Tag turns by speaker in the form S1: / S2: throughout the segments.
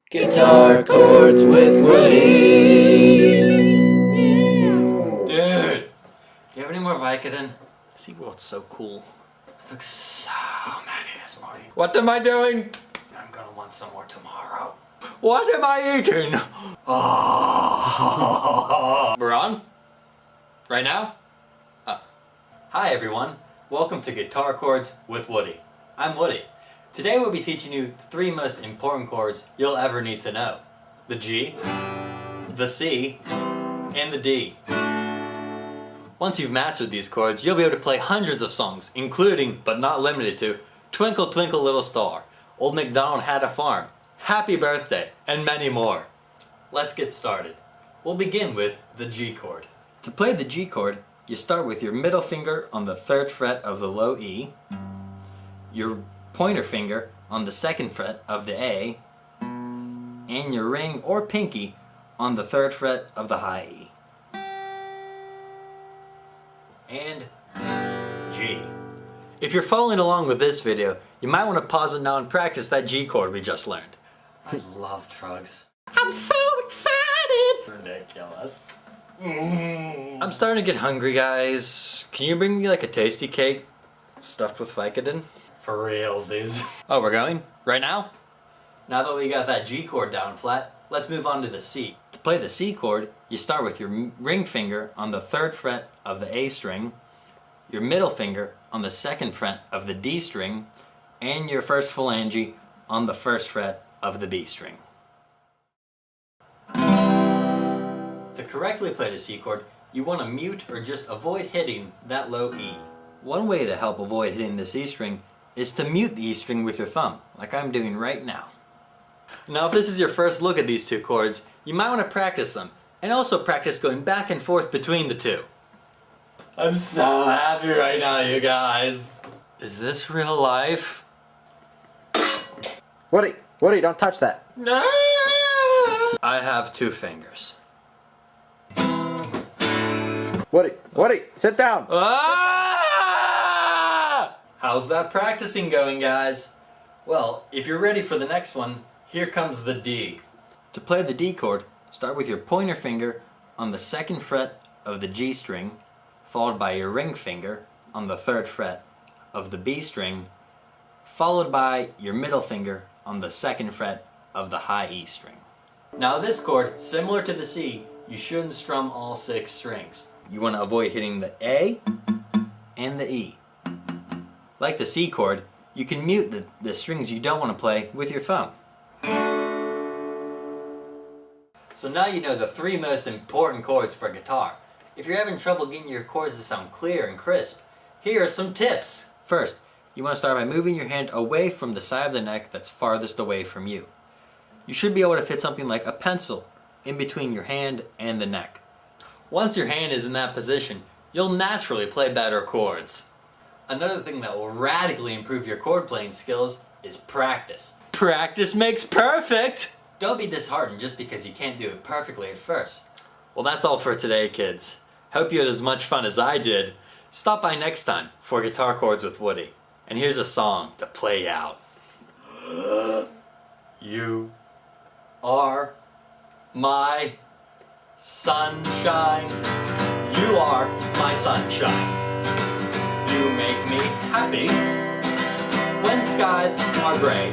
S1: Guitar chords with Woody.
S2: Dude, do you have any more Vicodin?
S3: SeaWorld's so cool.
S2: I took so many this morning.
S3: What am I doing?
S2: I'm gonna want some more tomorrow.
S3: What am I eating?
S2: Oh.
S3: We're on? Right now?
S2: Hi everyone, welcome to Guitar Chords with Woody. I'm Woody. Today we'll be teaching you the three most important chords you'll ever need to know. The G, the C, and the D. Once you've mastered these chords, you'll be able to play hundreds of songs, including, but not limited to, Twinkle Twinkle Little Star, Old MacDonald Had a Farm, Happy Birthday, and many more. Let's get started. We'll begin with the G chord. To play the G chord, you start with your middle finger on the 3rd fret of the low E, your pointer finger on the 2nd fret of the A, and your ring or pinky on the 3rd fret of the high E. And G. If you're following along with this video, you might want to pause it now and practice that G chord we just learned. I love drugs. I'm so excited! Ridiculous. I'm starting to get hungry, guys. Can you bring me like a tasty cake stuffed with Vicodin? For realsies. Oh, we're going? Right now? Now that we got that G chord down flat, let's move on to the C. To play the C chord, you start with your ring finger on the 3rd fret of the A string, your middle finger on the 2nd fret of the D string, and your first phalange on the 1st fret of the B string. To correctly play the C chord, you want to mute or just avoid hitting that low E. One way to help avoid hitting the C string is to mute the E string with your thumb, like I'm doing right now. Now if this is your first look at these two chords, you might want to practice them, and also practice going back and forth between the two. I'm so happy right now, you guys. Is this real life?
S1: Woody, don't touch that.
S2: No! I have 2 fingers.
S1: Woody, sit down.
S2: Ah! How's that practicing going, guys? Well, if you're ready for the next one, here comes the D. To play the D chord, start with your pointer finger on the 2nd fret of the G string, followed by your ring finger on the 3rd fret of the B string, followed by your middle finger on the 2nd fret of the high E string. Now this chord, similar to the C, you shouldn't strum all 6 strings. You want to avoid hitting the A and the E. Like the C chord, you can mute the strings you don't want to play with your thumb. So now you know the 3 most important chords for guitar. If you're having trouble getting your chords to sound clear and crisp, here are some tips. First, you want to start by moving your hand away from the side of the neck that's farthest away from you. You should be able to fit something like a pencil in between your hand and the neck. Once your hand is in that position, you'll naturally play better chords. Another thing that will radically improve your chord playing skills is practice. Practice makes perfect! Don't be disheartened just because you can't do it perfectly at first. Well, that's all for today, kids. Hope you had as much fun as I did. Stop by next time for Guitar Chords with Woody. And here's a song to play out. You are my sunshine. You are my sunshine. You make me happy when skies are gray.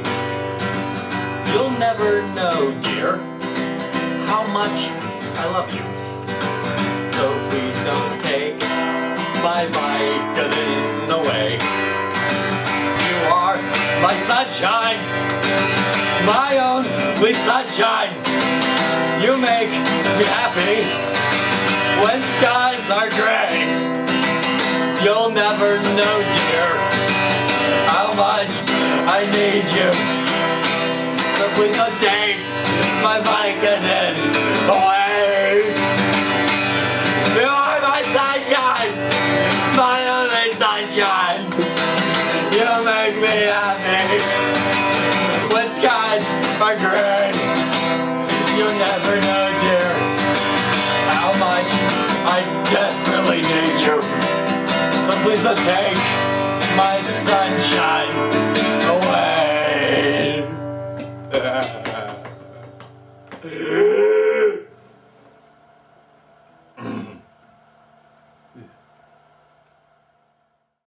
S2: You'll never know, dear, how much I love you. So please don't take my Vicodin away. You are my sunshine, my only sunshine. You make me happy when skies are gray. You'll never know, dear, how much I need you. So please don't take my Vicodin away. You are my sunshine, my only sunshine. You make me happy when skies are gray. You'll never know, dear, how much I desperately need you. So please don't take my sunshine away.